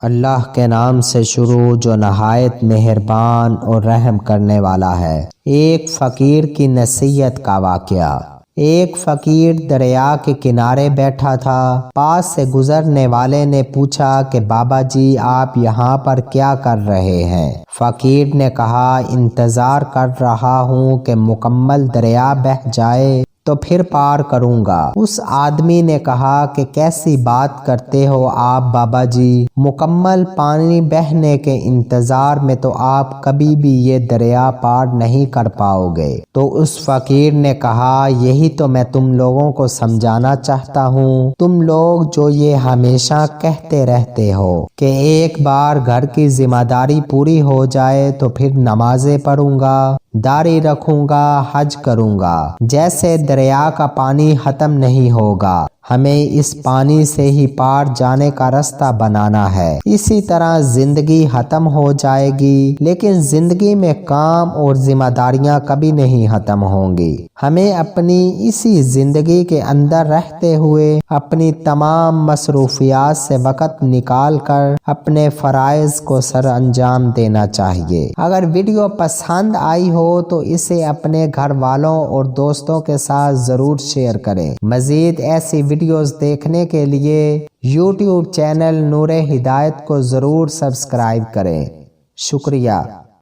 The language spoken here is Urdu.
اللہ کے نام سے شروع جو نہایت مہربان اور رحم کرنے والا ہے۔ ایک فقیر کی نصیحت کا واقعہ۔ ایک فقیر دریا کے کنارے بیٹھا تھا۔ پاس سے گزرنے والے نے پوچھا کہ بابا جی آپ یہاں پر کیا کر رہے ہیں؟ فقیر نے کہا انتظار کر رہا ہوں کہ مکمل دریا بہہ جائے تو پھر پار کروں گا۔ اس آدمی نے کہا کہ کیسی بات کرتے ہو آپ بابا جی، مکمل پانی بہنے کے انتظار میں تو آپ کبھی بھی یہ دریا پار نہیں کر پاؤ گے۔ تو اس فقیر نے کہا یہی تو میں تم لوگوں کو سمجھانا چاہتا ہوں۔ تم لوگ جو یہ ہمیشہ کہتے رہتے ہو کہ ایک بار گھر کی ذمہ داری پوری ہو جائے تو پھر نمازیں پڑھوں گا، داڑھی رکھوں گا، حج کروں گا، جیسے دریا کا پانی ختم نہیں ہوگا، ہمیں اس پانی سے ہی پار جانے کا راستہ بنانا ہے۔ اسی طرح زندگی ختم ہو جائے گی لیکن زندگی میں کام اور ذمہ داریاں کبھی نہیں ختم ہوں گی۔ ہمیں اپنی اسی زندگی کے اندر رہتے ہوئے اپنی تمام مصروفیات سے وقت نکال کر اپنے فرائض کو سر انجام دینا چاہیے۔ اگر ویڈیو پسند آئی ہو تو اسے اپنے گھر والوں اور دوستوں کے ساتھ ضرور شیئر کریں۔ مزید ایسی ویڈیوز دیکھنے کے لیے یوٹیوب چینل نور ہدایت کو ضرور سبسکرائب کریں۔ شکریہ۔